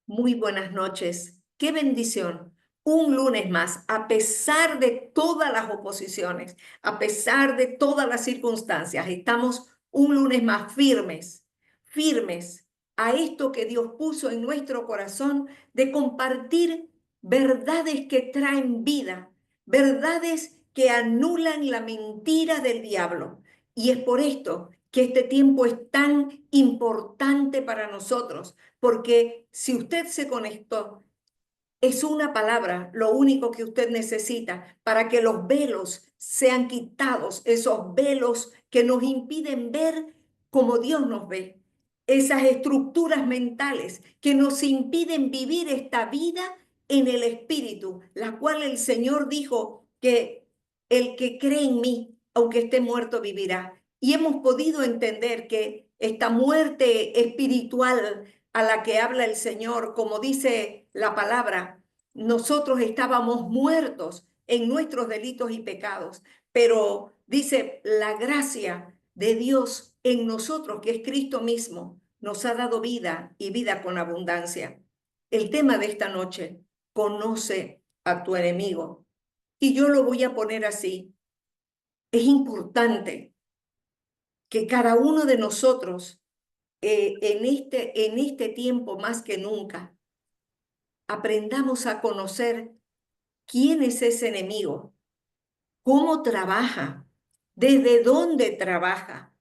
Muy buenas noches. Qué bendición. Un lunes más, a pesar de todas las oposiciones, a pesar de todas las circunstancias, estamos un lunes más firmes, firmes a esto que Dios puso en nuestro corazón de compartir verdades que traen vida, verdades que anulan la mentira del diablo. Y es por esto que este tiempo es tan importante para nosotros porque si usted se conectó, es una palabra lo único que usted necesita para que los velos sean quitados, esos velos que nos impiden ver como Dios nos ve, esas estructuras mentales que nos impiden vivir esta vida en el Espíritu, la cual el Señor dijo que el que cree en mí, aunque esté muerto, vivirá. Y hemos podido entender que esta muerte espiritual a la que habla el Señor, como dice la palabra, nosotros estábamos muertos en nuestros delitos y pecados, pero dice la gracia de Dios en nosotros, que es Cristo mismo, nos ha dado vida y vida con abundancia. El tema de esta noche, conoce a tu enemigo. Y yo lo voy a poner así. Es importante que cada uno de nosotros en este tiempo más que nunca aprendamos a conocer quién es ese enemigo, cómo trabaja, desde dónde trabaja.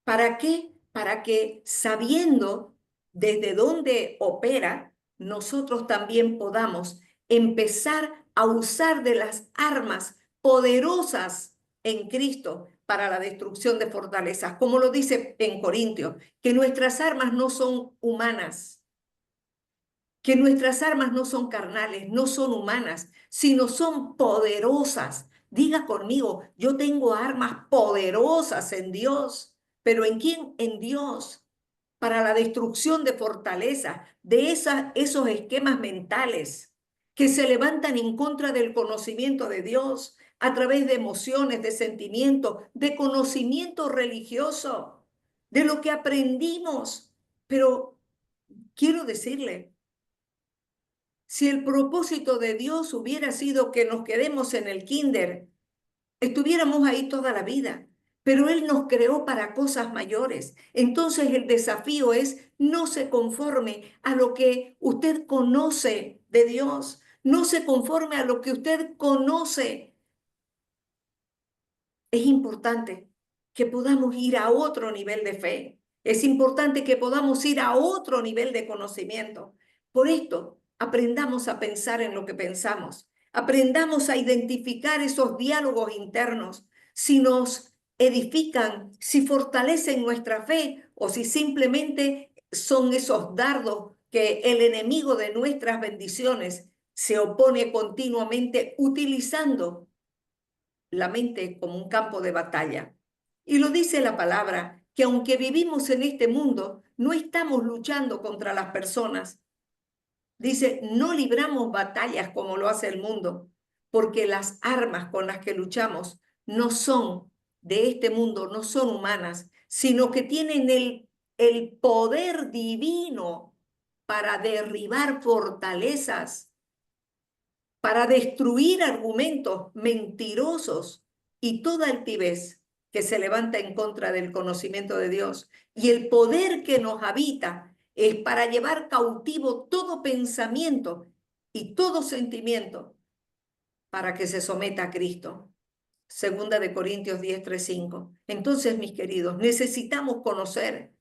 ¿Para qué? Para que sabiendo desde dónde opera, nosotros también podamos empezar a usar de las armas poderosas en Cristo para la destrucción de fortalezas, como lo dice en Corintios, que nuestras armas no son humanas, que nuestras armas no son carnales, no son humanas, sino son poderosas. Diga conmigo, yo tengo armas poderosas en Dios, pero ¿en quién? En Dios, para la destrucción de fortalezas, de esos esquemas mentales que se levantan en contra del conocimiento de Dios a través de emociones, de sentimientos, de conocimiento religioso, de lo que aprendimos. Pero quiero decirle, si el propósito de Dios hubiera sido que nos quedemos en el kinder, estuviéramos ahí toda la vida, pero Él nos creó para cosas mayores. Entonces el desafío es no se conforme a lo que usted conoce de Dios, no se conforme a lo que usted conoce. Es importante que podamos ir a otro nivel de fe. Es importante que podamos ir a otro nivel de conocimiento. Por esto, aprendamos a pensar en lo que pensamos. Aprendamos a identificar esos diálogos internos, si nos edifican, si fortalecen nuestra fe o si simplemente son esos dardos que el enemigo de nuestras bendiciones se opone continuamente utilizando la mente como un campo de batalla. Y lo dice la palabra, que aunque vivimos en este mundo, no estamos luchando contra las personas. Dice, no libramos batallas como lo hace el mundo, porque las armas con las que luchamos no son de este mundo, no son humanas, sino que tienen el poder divino para derribar fortalezas, para destruir argumentos mentirosos y toda altivez que se levanta en contra del conocimiento de Dios. Y el poder que nos habita es para llevar cautivo todo pensamiento y todo sentimiento para que se someta a Cristo. Segunda de Corintios 10, 3, 5. Entonces, mis queridos, necesitamos conocer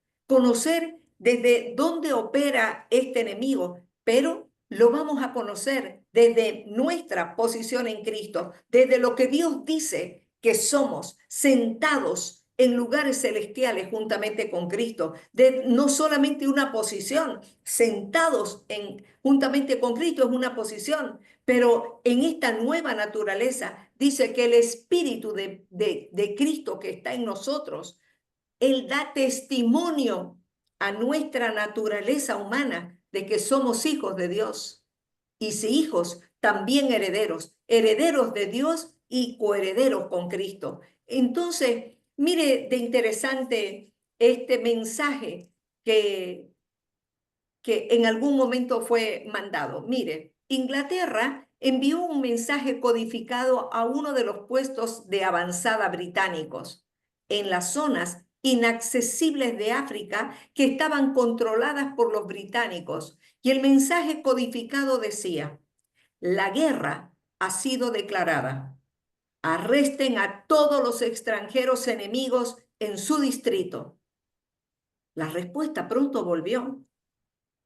desde dónde opera este enemigo, pero lo vamos a conocer desde nuestra posición en Cristo, desde lo que Dios dice que somos, sentados en lugares celestiales juntamente con Cristo, de no solamente una posición, sentados juntamente con Cristo es una posición, pero en esta nueva naturaleza dice que el Espíritu de Cristo que está en nosotros, Él da testimonio a nuestra naturaleza humana de que somos hijos de Dios. Y si hijos, también herederos, herederos de Dios y coherederos con Cristo. Entonces, mire de interesante este mensaje que que en algún momento fue mandado. Mire, Inglaterra envió un mensaje codificado a uno de los puestos de avanzada británicos en las zonas inaccesibles de África que estaban controladas por los británicos. Y el mensaje codificado decía: la guerra ha sido declarada. Arresten a todos los extranjeros enemigos en su distrito. La respuesta pronto volvió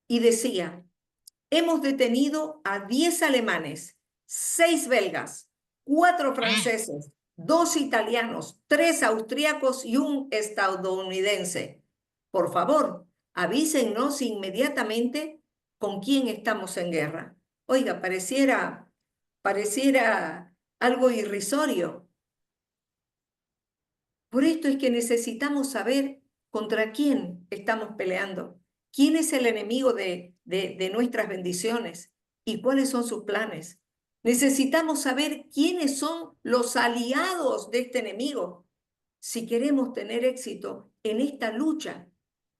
y decía: hemos detenido a 10 alemanes, 6 belgas, 4 franceses, 2 italianos, 3 austríacos y un estadounidense. Por favor, avísennos inmediatamente con quién estamos en guerra. Oiga, pareciera algo irrisorio. Por esto es que necesitamos saber contra quién estamos peleando, quién es el enemigo de nuestras bendiciones y cuáles son sus planes. Necesitamos saber quiénes son los aliados de este enemigo si queremos tener éxito en esta lucha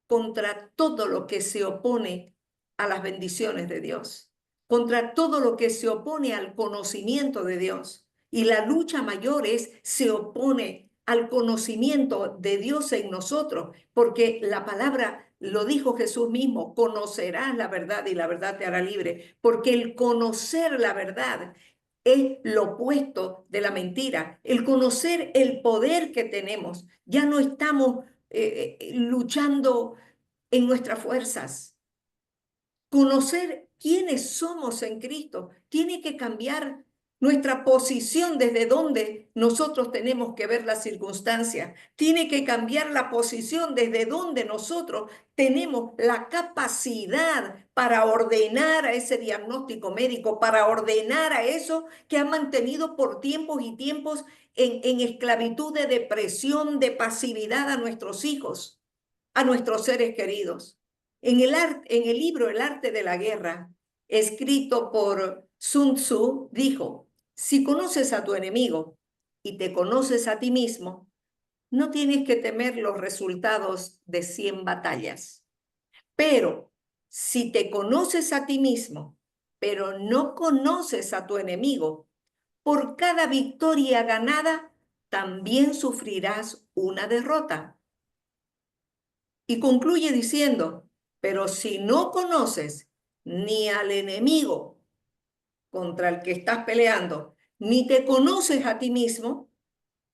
contra todo lo que se opone a las bendiciones de Dios, contra todo lo que se opone al conocimiento de Dios. Y la lucha mayor se opone al conocimiento de Dios en nosotros, porque la palabra lo dijo Jesús mismo: conocerás la verdad y la verdad te hará libre, porque el conocer la verdad es lo opuesto de la mentira. El conocer el poder que tenemos, ya no estamos luchando en nuestras fuerzas. Conocer quiénes somos en Cristo tiene que cambiar nuestra posición desde donde nosotros tenemos que ver las circunstancias. Tiene que cambiar la posición desde donde nosotros tenemos la capacidad para ordenar a ese diagnóstico médico, para ordenar a eso que ha mantenido por tiempos y tiempos en esclavitud de depresión, de pasividad a nuestros hijos, a nuestros seres queridos. En el libro El arte de la guerra, escrito por Sun Tzu, dijo: si conoces a tu enemigo y te conoces a ti mismo, no tienes que temer los resultados de 100 batallas. Pero si te conoces a ti mismo, pero no conoces a tu enemigo, por cada victoria ganada, también sufrirás una derrota. Y concluye diciendo: pero si no conoces ni al enemigo contra el que estás peleando, ni te conoces a ti mismo,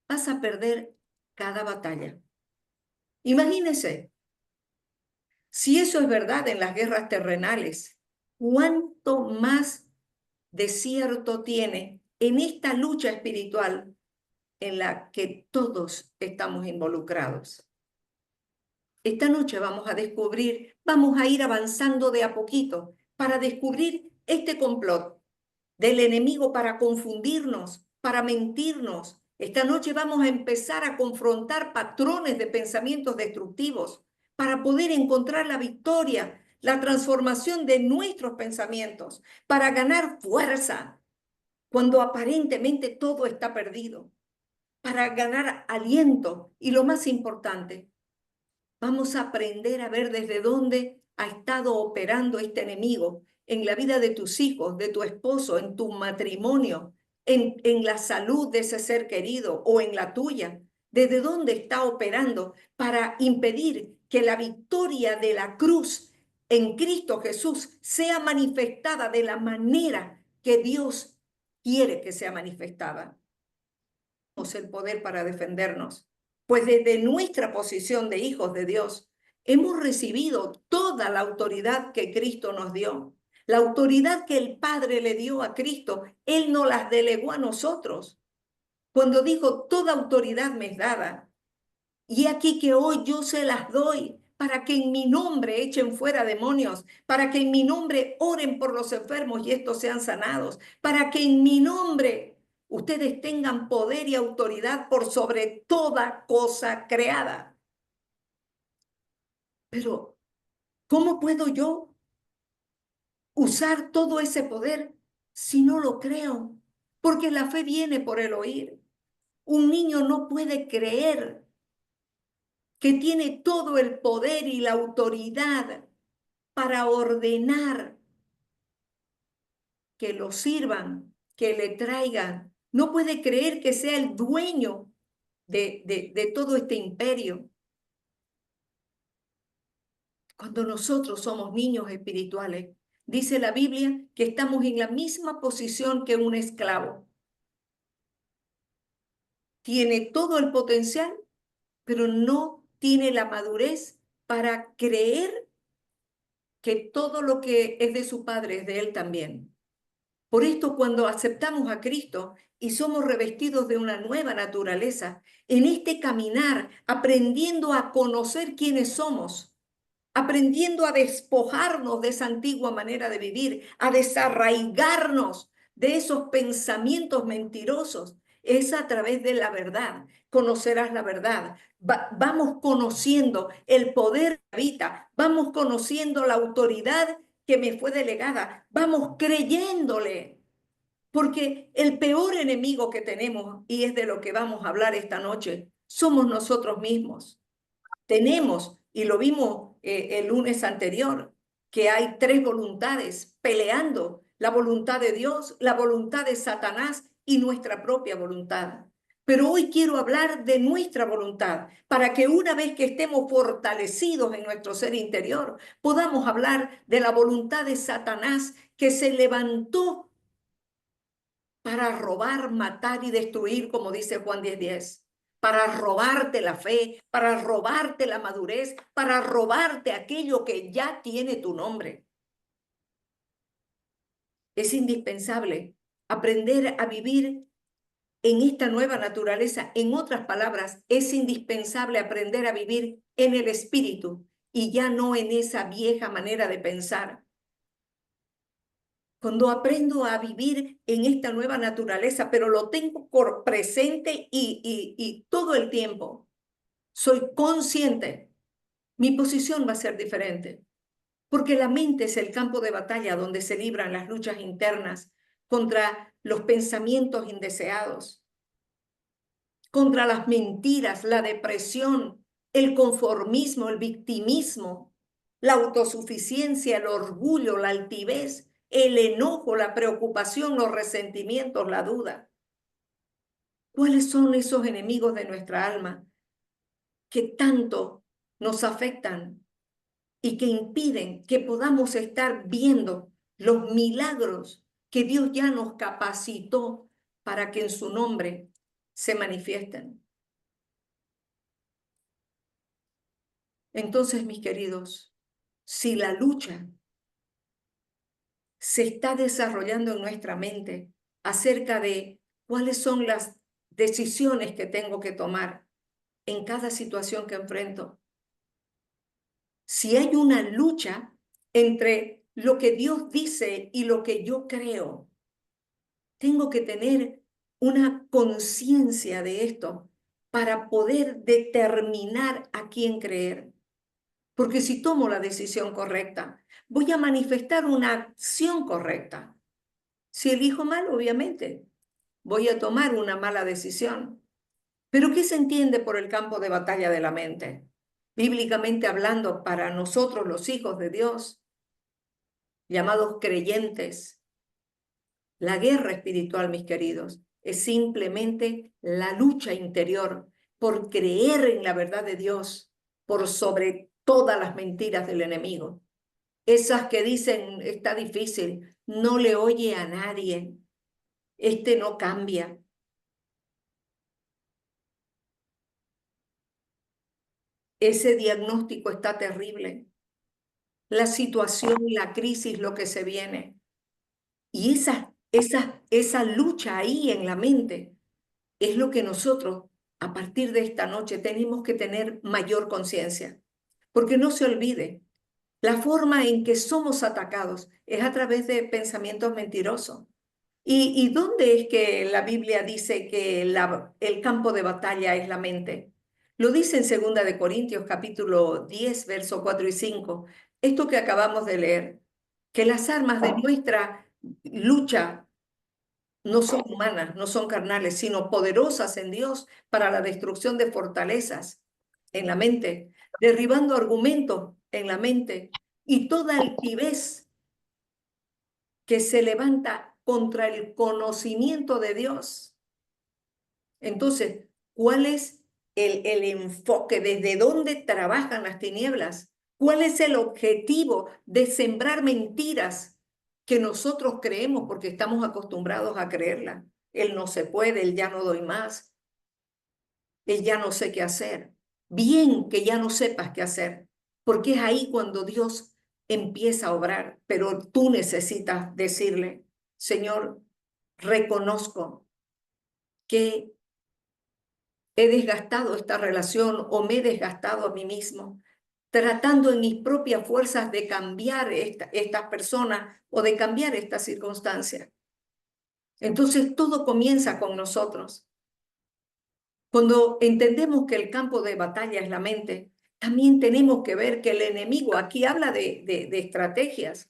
vas a perder cada batalla. Imagínese, si eso es verdad en las guerras terrenales, ¿cuánto más desierto tiene en esta lucha espiritual en la que todos estamos involucrados? Esta noche vamos a ir avanzando de a poquito para descubrir este complot del enemigo para confundirnos, para mentirnos. Esta noche vamos a empezar a confrontar patrones de pensamientos destructivos para poder encontrar la victoria, la transformación de nuestros pensamientos, para ganar fuerza cuando aparentemente todo está perdido, para ganar aliento y, lo más importante, vamos a aprender a ver desde dónde ha estado operando este enemigo en la vida de tus hijos, de tu esposo, en tu matrimonio, en la salud de ese ser querido o en la tuya. Desde dónde está operando para impedir que la victoria de la cruz en Cristo Jesús sea manifestada de la manera que Dios quiere que sea manifestada. Tenemos el poder para defendernos, pues desde nuestra posición de hijos de Dios hemos recibido toda la autoridad que Cristo nos dio. La autoridad que el Padre le dio a Cristo, Él nos las delegó a nosotros. Cuando dijo: toda autoridad me es dada, y aquí que hoy yo se las doy para que en mi nombre echen fuera demonios, para que en mi nombre oren por los enfermos y estos sean sanados, para que en mi nombre ustedes tengan poder y autoridad por sobre toda cosa creada. Pero, ¿cómo puedo yo usar todo ese poder si no lo creo? Porque la fe viene por el oír. Un niño no puede creer que tiene todo el poder y la autoridad para ordenar que lo sirvan, que le traigan. No puede creer que sea el dueño de todo este imperio. Cuando nosotros somos niños espirituales, dice la Biblia que estamos en la misma posición que un esclavo. Tiene todo el potencial, pero no tiene la madurez para creer que todo lo que es de su padre es de él también. Por esto, cuando aceptamos a Cristo y somos revestidos de una nueva naturaleza, en este caminar, aprendiendo a conocer quiénes somos, aprendiendo a despojarnos de esa antigua manera de vivir, a desarraigarnos de esos pensamientos mentirosos, es a través de la verdad. Conocerás la verdad. Vamos conociendo el poder que habita, vamos conociendo la autoridad que me fue delegada, vamos creyéndole. Porque el peor enemigo que tenemos, y es de lo que vamos a hablar esta noche, somos nosotros mismos. Tenemos, y lo vimos el lunes anterior, que hay tres voluntades peleando: la voluntad de Dios, la voluntad de Satanás y nuestra propia voluntad. Pero hoy quiero hablar de nuestra voluntad, para que una vez que estemos fortalecidos en nuestro ser interior, podamos hablar de la voluntad de Satanás, que se levantó para robar, matar y destruir, como dice Juan 10:10, para robarte la fe, para robarte la madurez, para robarte aquello que ya tiene tu nombre. Es indispensable aprender a vivir en esta nueva naturaleza. En otras palabras, es indispensable aprender a vivir en el espíritu y ya no en esa vieja manera de pensar. Cuando aprendo a vivir en esta nueva naturaleza, pero lo tengo por presente y todo el tiempo, soy consciente, mi posición va a ser diferente, porque la mente es el campo de batalla donde se libran las luchas internas contra los pensamientos indeseados, contra las mentiras, la depresión, el conformismo, el victimismo, la autosuficiencia, el orgullo, la altivez, el enojo, la preocupación, los resentimientos, la duda. ¿Cuáles son esos enemigos de nuestra alma que tanto nos afectan y que impiden que podamos estar viendo los milagros que Dios ya nos capacitó para que en su nombre se manifiesten? Entonces, mis queridos, si la lucha se está desarrollando en nuestra mente acerca de cuáles son las decisiones que tengo que tomar en cada situación que enfrento, si hay una lucha entre lo que Dios dice y lo que yo creo, tengo que tener una conciencia de esto para poder determinar a quién creer. Porque si tomo la decisión correcta, voy a manifestar una acción correcta. Si elijo mal, obviamente, voy a tomar una mala decisión. Pero ¿qué se entiende por el campo de batalla de la mente? Bíblicamente hablando, para nosotros los hijos de Dios, llamados creyentes, la guerra espiritual, mis queridos, es simplemente la lucha interior por creer en la verdad de Dios, por sobre todas las mentiras del enemigo. Esas que dicen, está difícil, no le oye a nadie, este no cambia. Ese diagnóstico está terrible. La situación, la crisis, lo que se viene. Y esa lucha ahí en la mente es lo que nosotros, a partir de esta noche, tenemos que tener mayor conciencia. Porque no se olvide, la forma en que somos atacados es a través de pensamientos mentirosos. ¿Y dónde es que la Biblia dice que el campo de batalla es la mente? Lo dice en 2 de Corintios capítulo 10, verso 4 y 5. Esto que acabamos de leer, que las armas de nuestra lucha no son humanas, no son carnales, sino poderosas en Dios para la destrucción de fortalezas en la mente, derribando argumentos en la mente y toda altivez que se levanta contra el conocimiento de Dios. Entonces, ¿cuál es el enfoque? ¿Desde dónde trabajan las tinieblas? ¿Cuál es el objetivo de sembrar mentiras que nosotros creemos porque estamos acostumbrados a creerla? El no se puede, el ya no doy más, el ya no sé qué hacer. Bien que ya no sepas qué hacer, porque es ahí cuando Dios empieza a obrar, pero tú necesitas decirle, Señor, reconozco que he desgastado esta relación o me he desgastado a mí mismo, tratando en mis propias fuerzas de cambiar estas personas o de cambiar esta circunstancia. Entonces todo comienza con nosotros. Cuando entendemos que el campo de batalla es la mente, también tenemos que ver que el enemigo, aquí habla de estrategias,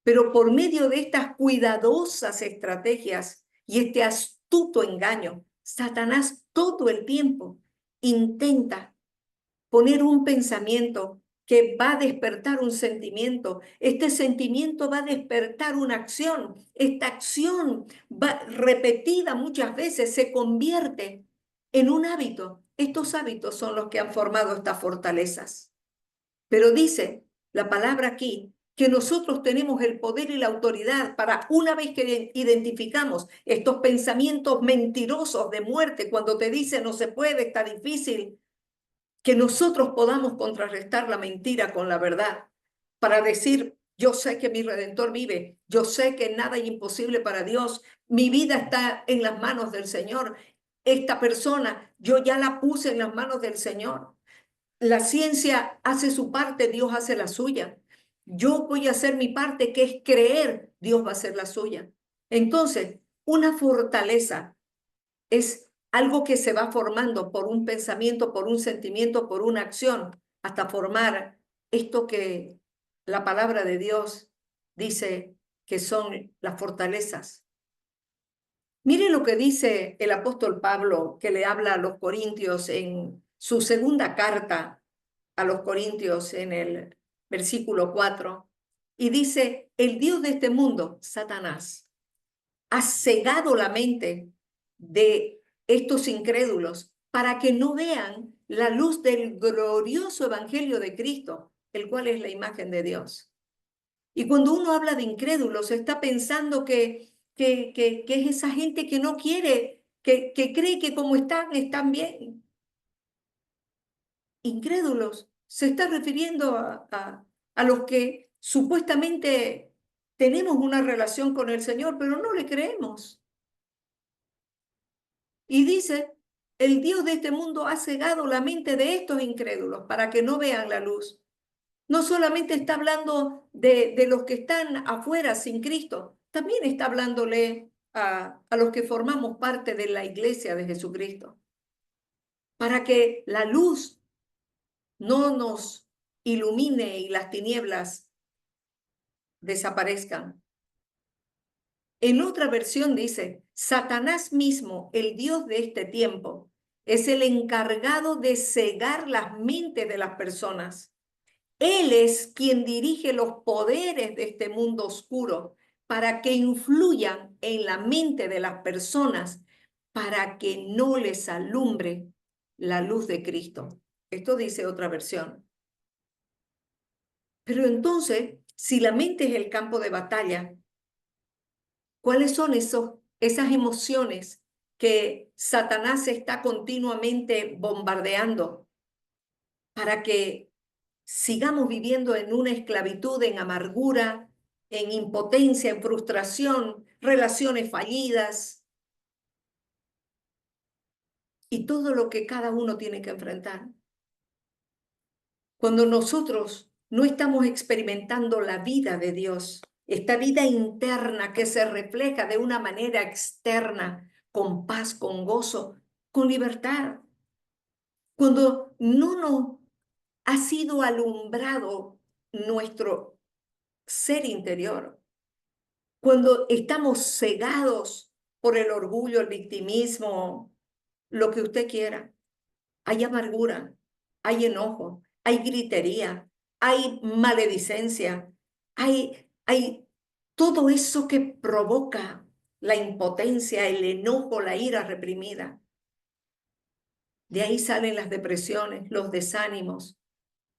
pero por medio de estas cuidadosas estrategias y este astuto engaño, Satanás todo el tiempo intenta poner un pensamiento que va a despertar un sentimiento. Este sentimiento va a despertar una acción. Esta acción va, repetida muchas veces se convierte en un hábito. Estos hábitos son los que han formado estas fortalezas. Pero dice la palabra aquí que nosotros tenemos el poder y la autoridad para, una vez que identificamos estos pensamientos mentirosos de muerte, cuando te dice no se puede, está difícil, que nosotros podamos contrarrestar la mentira con la verdad para decir, yo sé que mi Redentor vive, yo sé que nada es imposible para Dios, mi vida está en las manos del Señor, esta persona yo ya la puse en las manos del Señor. La ciencia hace su parte, Dios hace la suya. Yo voy a hacer mi parte, que es creer, Dios va a hacer la suya. Entonces, una fortaleza es algo que se va formando por un pensamiento, por un sentimiento, por una acción, hasta formar esto que la palabra de Dios dice que son las fortalezas. Mire lo que dice el apóstol Pablo, que le habla a los corintios en su segunda carta a los corintios en el versículo 4, y dice, el Dios de este mundo, Satanás, ha cegado la mente de estos incrédulos para que no vean la luz del glorioso evangelio de Cristo, el cual es la imagen de Dios. Y cuando uno habla de incrédulos, está pensando que es esa gente que no quiere, que cree que como están bien. Incrédulos se está refiriendo a los que supuestamente tenemos una relación con el Señor, pero no le creemos. Y dice, el Dios de este mundo ha cegado la mente de estos incrédulos para que no vean la luz. No solamente está hablando de los que están afuera sin Cristo, también está hablándole a los que formamos parte de la iglesia de Jesucristo, para que la luz no nos ilumine y las tinieblas desaparezcan. En otra versión dice, Satanás mismo, el Dios de este tiempo, es el encargado de cegar las mentes de las personas. Él es quien dirige los poderes de este mundo oscuro para que influyan en la mente de las personas, para que no les alumbre la luz de Cristo. Esto dice otra versión. Pero entonces, si la mente es el campo de batalla, ¿cuáles son esas emociones que Satanás está continuamente bombardeando para que sigamos viviendo en una esclavitud, en amargura, en impotencia, en frustración, relaciones fallidas y todo lo que cada uno tiene que enfrentar? Cuando nosotros no estamos experimentando la vida de Dios, esta vida interna que se refleja de una manera externa, con paz, con gozo, con libertad. Cuando no nos ha sido alumbrado nuestro ser interior, cuando estamos cegados por el orgullo, el victimismo, lo que usted quiera, hay amargura, hay enojo, hay gritería, hay maledicencia, hay todo eso que provoca la impotencia, el enojo, la ira reprimida. De ahí salen las depresiones, los desánimos,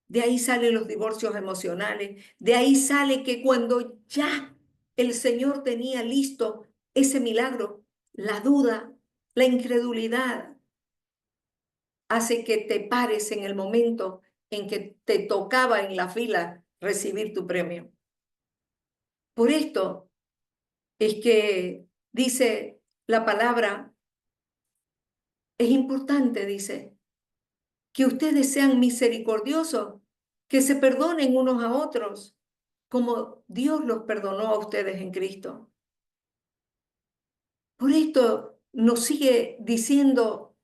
de ahí salen los divorcios emocionales, de ahí sale que cuando ya el Señor tenía listo ese milagro, la duda, la incredulidad, hace que te pares en el momento en que te tocaba en la fila recibir tu premio. Por esto es que dice la palabra, es importante, dice, que ustedes sean misericordiosos, que se perdonen unos a otros, como Dios los perdonó a ustedes en Cristo. Por esto nos sigue diciendo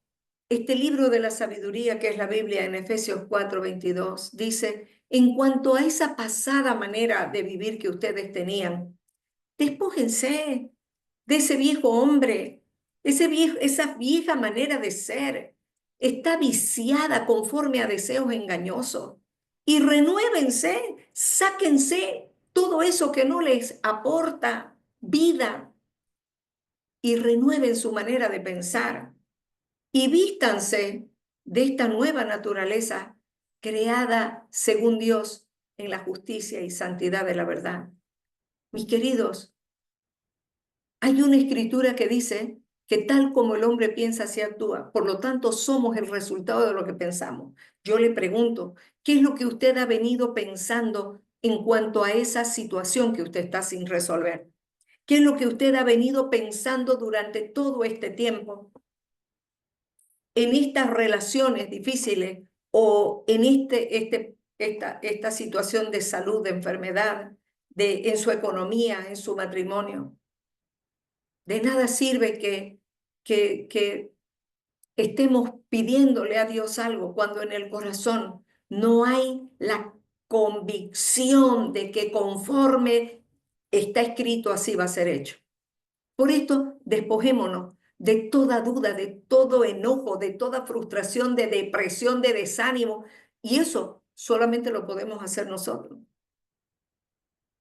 este libro de la sabiduría que es la Biblia en Efesios 4:22. Dice, en cuanto a esa pasada manera de vivir que ustedes tenían, despójense de ese viejo hombre, esa vieja manera de ser. Está viciada conforme a deseos engañosos. Y renuévense, sáquense todo eso que no les aporta vida y renueven su manera de pensar y vístanse de esta nueva naturaleza creada según Dios en la justicia y santidad de la verdad. Mis queridos, hay una escritura que dice que tal como el hombre piensa, así actúa. Por lo tanto, somos el resultado de lo que pensamos. Yo le pregunto, ¿qué es lo que usted ha venido pensando en cuanto a esa situación que usted está sin resolver? ¿Qué es lo que usted ha venido pensando durante todo este tiempo en estas relaciones difíciles o en esta situación de salud, de enfermedad, en su economía, en su matrimonio? De nada sirve que estemos pidiéndole a Dios algo cuando en el corazón no hay la convicción de que conforme está escrito así va a ser hecho. Por esto, despojémonos de toda duda, de todo enojo, de toda frustración, de depresión, de desánimo. Y eso solamente lo podemos hacer nosotros.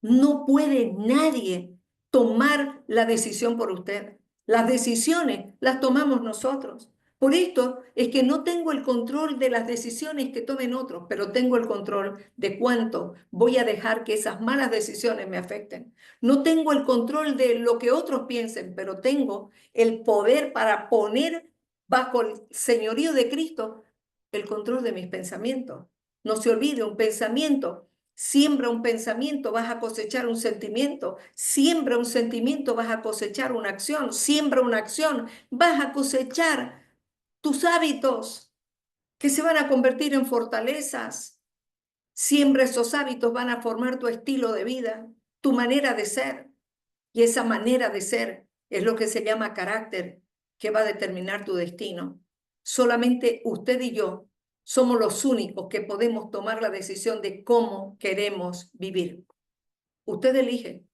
No puede nadie tomar la decisión por usted. Las decisiones las tomamos nosotros. Por esto es que no tengo el control de las decisiones que tomen otros, pero tengo el control de cuánto voy a dejar que esas malas decisiones me afecten. No tengo el control de lo que otros piensen, pero tengo el poder para poner bajo el señorío de Cristo el control de mis pensamientos. No se olvide, un pensamiento. Siembra un pensamiento, vas a cosechar un sentimiento. Siembra un sentimiento, vas a cosechar una acción. Siembra una acción, vas a cosechar tus hábitos que se van a convertir en fortalezas. Siembra esos hábitos, van a formar tu estilo de vida, tu manera de ser. Y esa manera de ser es lo que se llama carácter, que va a determinar tu destino. Solamente usted y yo somos los únicos que podemos tomar la decisión de cómo queremos vivir. Usted elige.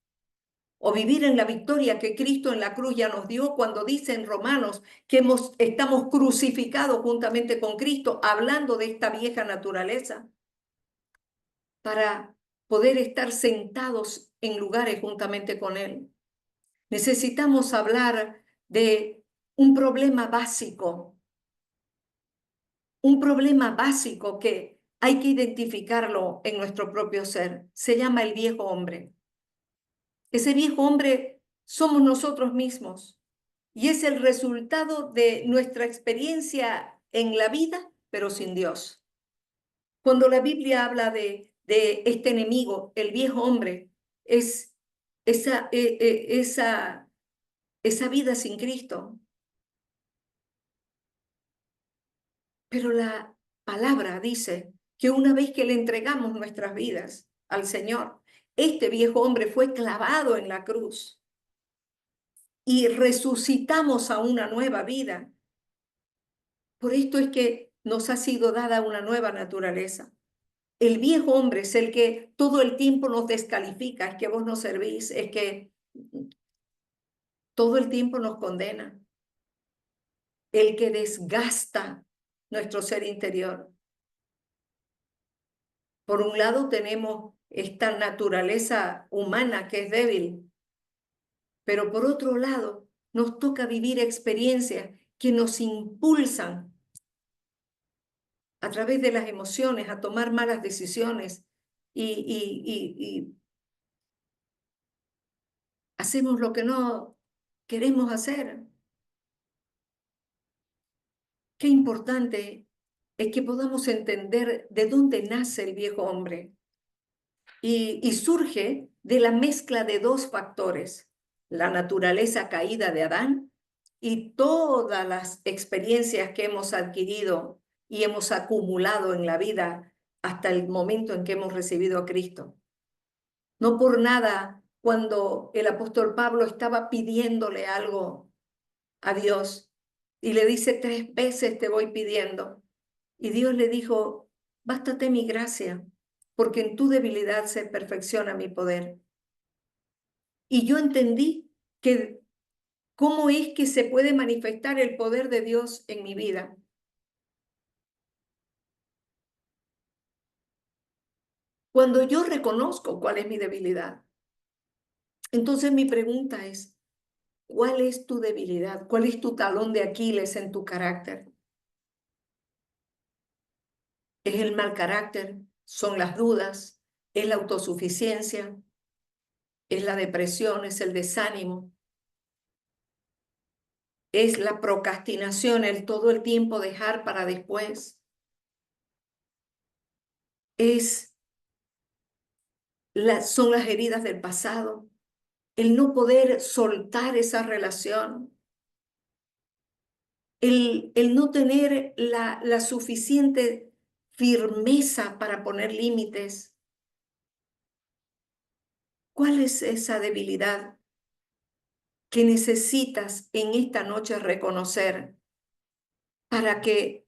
O vivir en la victoria que Cristo en la cruz ya nos dio cuando dice en Romanos que estamos crucificados juntamente con Cristo, hablando de esta vieja naturaleza, para poder estar sentados en lugares juntamente con Él. Necesitamos hablar de un problema básico que hay que identificarlo en nuestro propio ser. Se llama el viejo hombre. Ese viejo hombre somos nosotros mismos y es el resultado de nuestra experiencia en la vida, pero sin Dios. Cuando la Biblia habla de este enemigo, el viejo hombre, es esa vida sin Cristo. Pero la palabra dice que una vez que le entregamos nuestras vidas al Señor, este viejo hombre fue clavado en la cruz y resucitamos a una nueva vida. Por esto es que nos ha sido dada una nueva naturaleza. El viejo hombre es el que todo el tiempo nos descalifica, es que vos no servís, es que todo el tiempo nos condena, el que desgasta nuestro ser interior. Por un lado tenemos esta naturaleza humana que es débil, pero por otro lado nos toca vivir experiencias que nos impulsan a través de las emociones a tomar malas decisiones y hacemos lo que no queremos hacer. Qué importante es que podamos entender de dónde nace el viejo hombre y surge de la mezcla de dos factores, la naturaleza caída de Adán y todas las experiencias que hemos adquirido y hemos acumulado en la vida hasta el momento en que hemos recibido a Cristo. No por nada, cuando el apóstol Pablo estaba pidiéndole algo a Dios y le dice 3 veces te voy pidiendo, y Dios le dijo, bástate mi gracia, porque en tu debilidad se perfecciona mi poder. Y yo entendí que cómo es que se puede manifestar el poder de Dios en mi vida. Cuando yo reconozco cuál es mi debilidad. Entonces mi pregunta es, ¿cuál es tu debilidad? ¿Cuál es tu talón de Aquiles en tu carácter? ¿Es el mal carácter? ¿Son las dudas? ¿Es la autosuficiencia? ¿Es la depresión? ¿Es el desánimo? ¿Es la procrastinación, el todo el tiempo dejar para después? ¿Son las heridas del pasado? ¿El no poder soltar esa relación? ¿El no tener la suficiente firmeza para poner límites? ¿Cuál es esa debilidad que necesitas en esta noche reconocer para que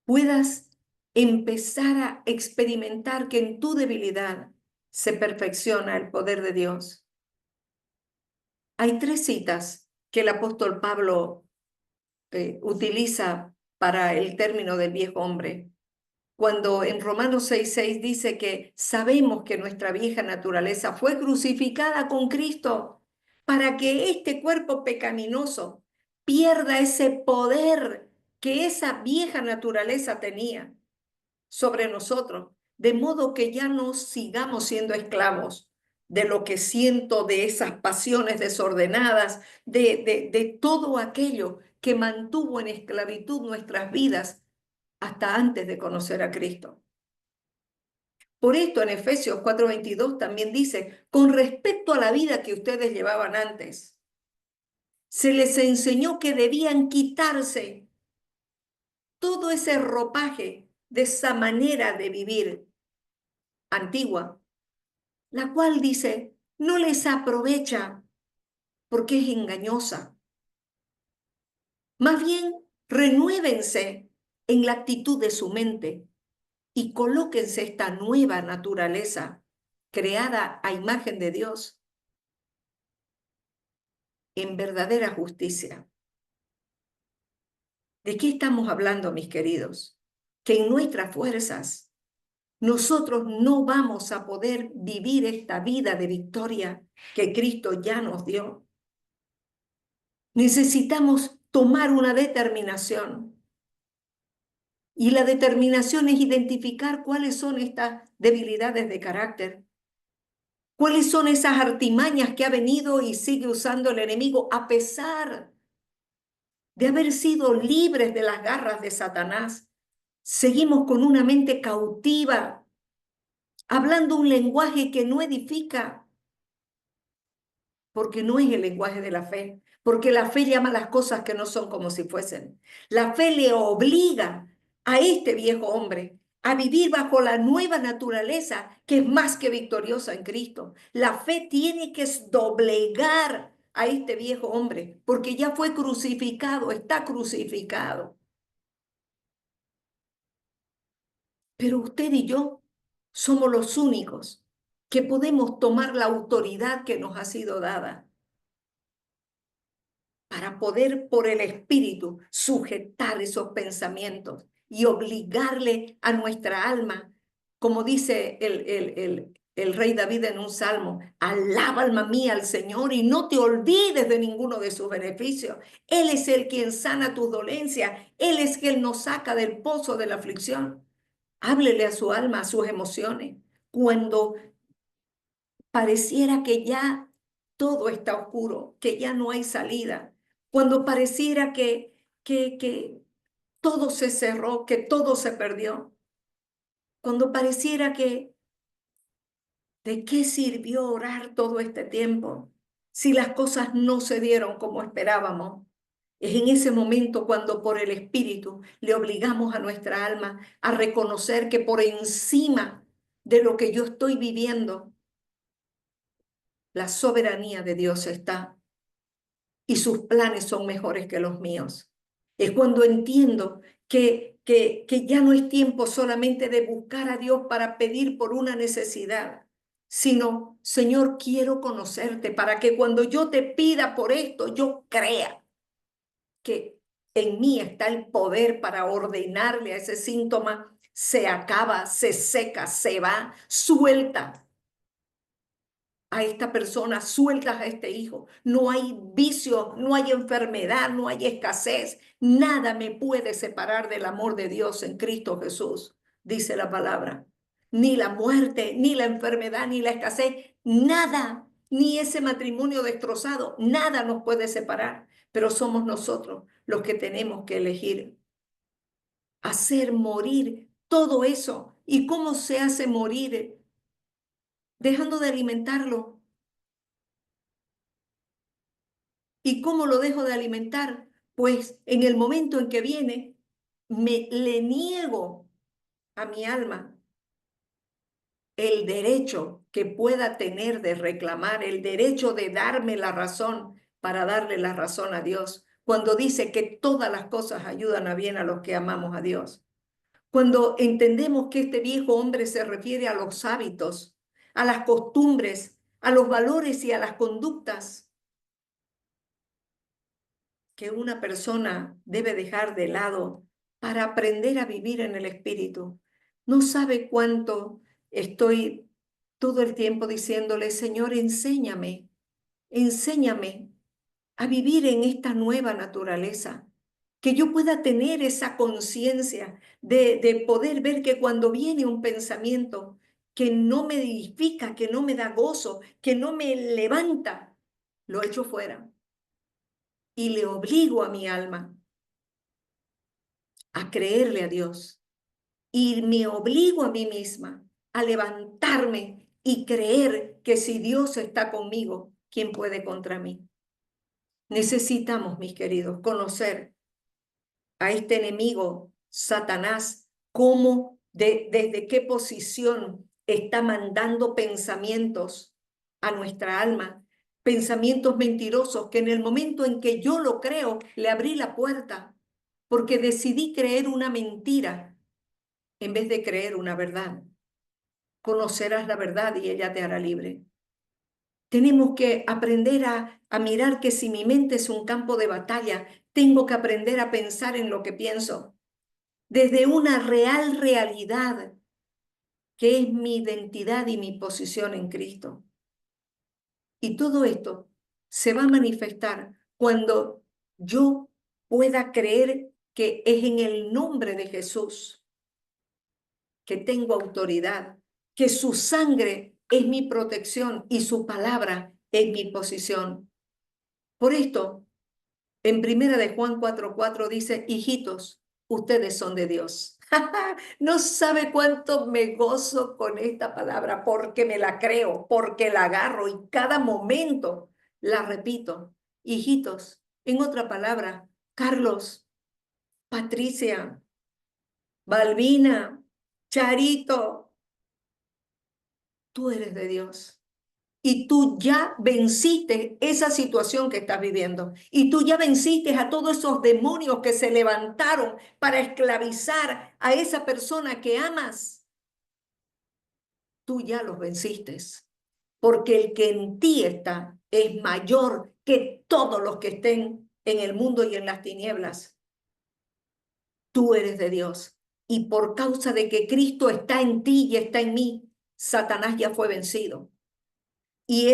puedas empezar a experimentar que en tu debilidad se perfecciona el poder de Dios? Hay 3 citas que el apóstol Pablo utiliza para el término del viejo hombre. Cuando en Romanos 6:6 dice que sabemos que nuestra vieja naturaleza fue crucificada con Cristo para que este cuerpo pecaminoso pierda ese poder que esa vieja naturaleza tenía sobre nosotros, de modo que ya no sigamos siendo esclavos de lo que siento, de esas pasiones desordenadas, de todo aquello que mantuvo en esclavitud nuestras vidas hasta antes de conocer a Cristo. Por esto en Efesios 4:22 también dice, con respecto a la vida que ustedes llevaban antes, se les enseñó que debían quitarse todo ese ropaje de esa manera de vivir antigua, la cual dice, no les aprovecha porque es engañosa. Más bien, renuévense en la actitud de su mente y colóquense esta nueva naturaleza creada a imagen de Dios en verdadera justicia. ¿De qué estamos hablando, mis queridos? Que en nuestras fuerzas nosotros no vamos a poder vivir esta vida de victoria que Cristo ya nos dio. Necesitamos tomar una determinación. Y la determinación es identificar cuáles son estas debilidades de carácter. ¿Cuáles son esas artimañas que ha venido y sigue usando el enemigo a pesar de haber sido libres de las garras de Satanás? Seguimos con una mente cautiva, hablando un lenguaje que no edifica, porque no es el lenguaje de la fe, porque la fe llama las cosas que no son como si fuesen. La fe le obliga a este viejo hombre a vivir bajo la nueva naturaleza que es más que victoriosa en Cristo. La fe tiene que doblegar a este viejo hombre, porque ya fue crucificado, está crucificado. Pero usted y yo somos los únicos que podemos tomar la autoridad que nos ha sido dada para poder por el Espíritu sujetar esos pensamientos y obligarle a nuestra alma como dice el rey David en un salmo, alaba alma mía al Señor y no te olvides de ninguno de sus beneficios. Él es el quien sana tus dolencias, Él es quien nos saca del pozo de la aflicción. Háblele a su alma, a sus emociones. Cuando pareciera que ya todo está oscuro, que ya no hay salida, cuando pareciera que todo se cerró, que todo se perdió, cuando pareciera que ¿de qué sirvió orar todo este tiempo si las cosas no se dieron como esperábamos? Es en ese momento cuando por el Espíritu le obligamos a nuestra alma a reconocer que por encima de lo que yo estoy viviendo, la soberanía de Dios está y sus planes son mejores que los míos. Es cuando entiendo que ya no es tiempo solamente de buscar a Dios para pedir por una necesidad, sino, Señor, quiero conocerte para que cuando yo te pida por esto, yo crea que en mí está el poder para ordenarle a ese síntoma, se acaba, se seca, se va, suelta a esta persona, sueltas a este hijo. No hay vicio, no hay enfermedad, no hay escasez. Nada me puede separar del amor de Dios en Cristo Jesús, dice la palabra. Ni la muerte, ni la enfermedad, ni la escasez, nada, ni ese matrimonio destrozado, nada nos puede separar. Pero somos nosotros los que tenemos que elegir hacer morir todo eso. ¿Y cómo se hace morir? Dejando de alimentarlo. ¿Y cómo lo dejo de alimentar? Pues en el momento en que viene, le niego a mi alma el derecho que pueda tener de reclamar, el derecho de darme la razón para darle la razón a Dios. Cuando dice que todas las cosas ayudan a bien a los que amamos a Dios. Cuando entendemos que este viejo hombre se refiere a los hábitos, a las costumbres, a los valores y a las conductas que una persona debe dejar de lado para aprender a vivir en el Espíritu. No sabe cuánto estoy todo el tiempo diciéndole, Señor, enséñame, enséñame a vivir en esta nueva naturaleza, que yo pueda tener esa conciencia de poder ver que cuando viene un pensamiento que no me edifica, que no me da gozo, que no me levanta, lo echo fuera y le obligo a mi alma a creerle a Dios y me obligo a mí misma a levantarme y creer que si Dios está conmigo, ¿quién puede contra mí? Necesitamos, mis queridos, conocer a este enemigo, Satanás, cómo, desde qué posición está mandando pensamientos a nuestra alma, pensamientos mentirosos que en el momento en que yo lo creo, le abrí la puerta, porque decidí creer una mentira en vez de creer una verdad. Conocerás la verdad y ella te hará libre. Tenemos que aprender a mirar que si mi mente es un campo de batalla, tengo que aprender a pensar en lo que pienso, desde una real realidad que es mi identidad y mi posición en Cristo. Y todo esto se va a manifestar cuando yo pueda creer que es en el nombre de Jesús que tengo autoridad, que su sangre es mi protección y su palabra es mi posición. Por esto, en primera de Juan 4:4 dice, hijitos, ustedes son de Dios. No sabe cuánto me gozo con esta palabra, porque me la creo, porque la agarro y cada momento la repito. Hijitos, en otra palabra, Carlos, Patricia, Balbina, Charito, tú eres de Dios. Y tú ya venciste esa situación que estás viviendo. Y tú ya venciste a todos esos demonios que se levantaron para esclavizar a esa persona que amas. Tú ya los venciste. Porque el que en ti está es mayor que todos los que estén en el mundo y en las tinieblas. Tú eres de Dios. Y por causa de que Cristo está en ti y está en mí, Satanás ya fue vencido. Y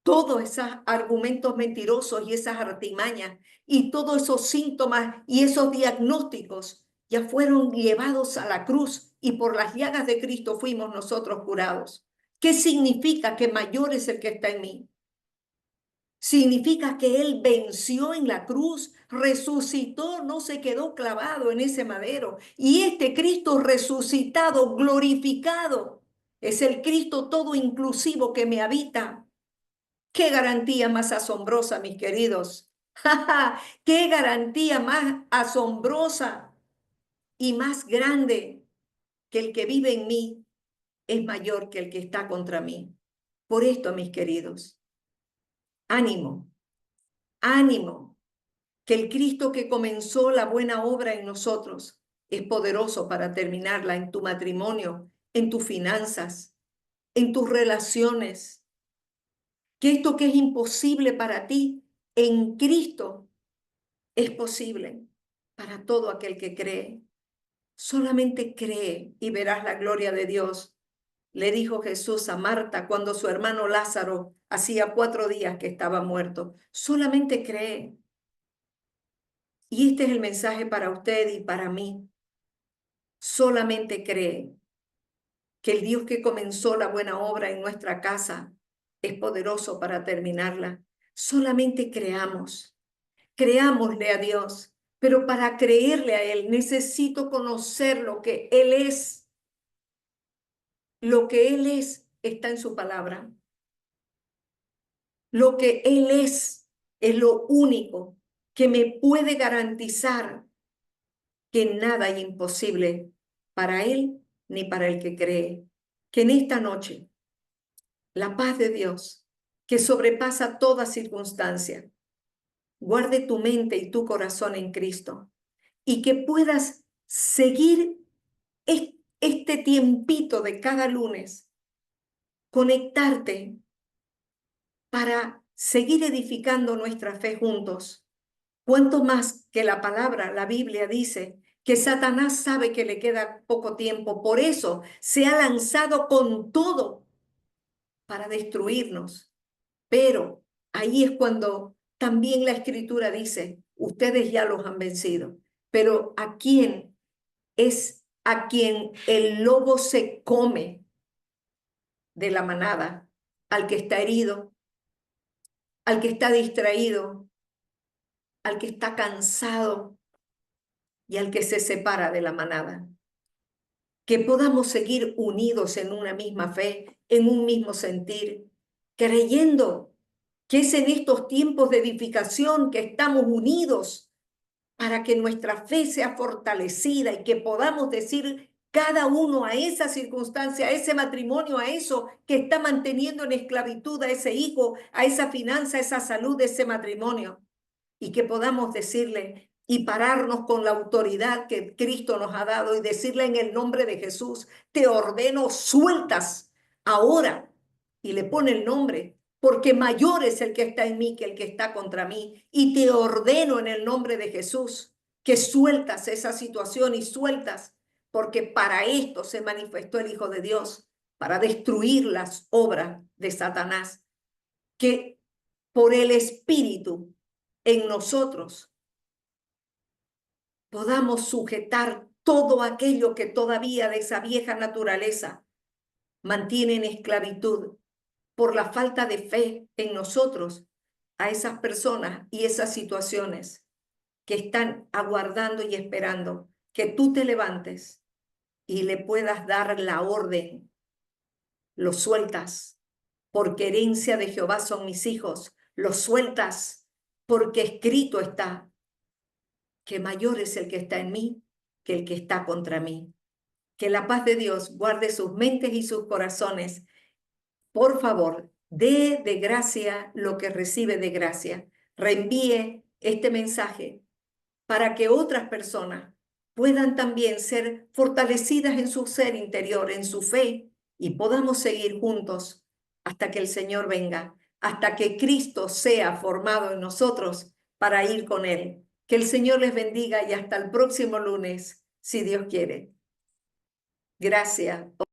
todos esos argumentos mentirosos y esas artimañas y todos esos síntomas y esos diagnósticos ya fueron llevados a la cruz y por las llagas de Cristo fuimos nosotros curados. ¿Qué significa que mayor es el que está en mí? Significa que Él venció en la cruz, resucitó, no se quedó clavado en ese madero. Y este Cristo resucitado, glorificado, es el Cristo todo inclusivo que me habita. ¡Qué garantía más asombrosa, mis queridos! ¡Qué garantía más asombrosa y más grande! Que el que vive en mí es mayor que el que está contra mí. Por esto, mis queridos, ánimo, ánimo, que el Cristo que comenzó la buena obra en nosotros es poderoso para terminarla en tu matrimonio, en tus finanzas, en tus relaciones. Que esto que es imposible para ti, en Cristo es posible para todo aquel que cree. Solamente cree y verás la gloria de Dios. Le dijo Jesús a Marta cuando su hermano Lázaro hacía 4 días que estaba muerto. Solamente cree. Y este es el mensaje para usted y para mí. Solamente cree que el Dios que comenzó la buena obra en nuestra casa es poderoso para terminarla. Solamente creamos. Creámosle a Dios, pero para creerle a Él necesito conocer lo que Él es. Lo que Él es está en su palabra. Lo que Él es lo único que me puede garantizar que nada hay imposible para Él ni para el que cree. Que en esta noche la paz de Dios, que sobrepasa toda circunstancia, guarde tu mente y tu corazón en Cristo y que puedas seguir este tiempito de cada lunes, conectarte para seguir edificando nuestra fe juntos. Cuanto más que la palabra, la Biblia dice que Satanás sabe que le queda poco tiempo, por eso se ha lanzado con todo para destruirnos. Pero ahí es cuando también la Escritura dice, ustedes ya los han vencido. Pero ¿a quién es a quien el lobo se come de la manada? Al que está herido, al que está distraído, al que está cansado y al que se separa de la manada. Que podamos seguir unidos en una misma fe, en un mismo sentir, creyendo que es en estos tiempos de edificación que estamos unidos para que nuestra fe sea fortalecida y que podamos decir cada uno a esa circunstancia, a ese matrimonio, a eso que está manteniendo en esclavitud a ese hijo, a esa finanza, a esa salud de ese matrimonio. Y que podamos decirle y pararnos con la autoridad que Cristo nos ha dado y decirle en el nombre de Jesús, te ordeno sueltas ahora. Y le pone el nombre, porque mayor es el que está en mí que el que está contra mí. Y te ordeno en el nombre de Jesús que sueltas esa situación y sueltas, porque para esto se manifestó el Hijo de Dios, para destruir las obras de Satanás, que por el Espíritu en nosotros podamos sujetar todo aquello que todavía de esa vieja naturaleza mantiene en esclavitud por la falta de fe en nosotros a esas personas y esas situaciones que están aguardando y esperando que tú te levantes y le puedas dar la orden. Lo sueltas, porque herencia de Jehová son mis hijos. Lo sueltas, porque escrito está que mayor es el que está en mí que el que está contra mí. Que la paz de Dios guarde sus mentes y sus corazones. Por favor, dé de gracia lo que recibe de gracia. Reenvíe este mensaje para que otras personas puedan también ser fortalecidas en su ser interior, en su fe, y podamos seguir juntos hasta que el Señor venga, hasta que Cristo sea formado en nosotros para ir con Él. Que el Señor les bendiga y hasta el próximo lunes, si Dios quiere. Gracias.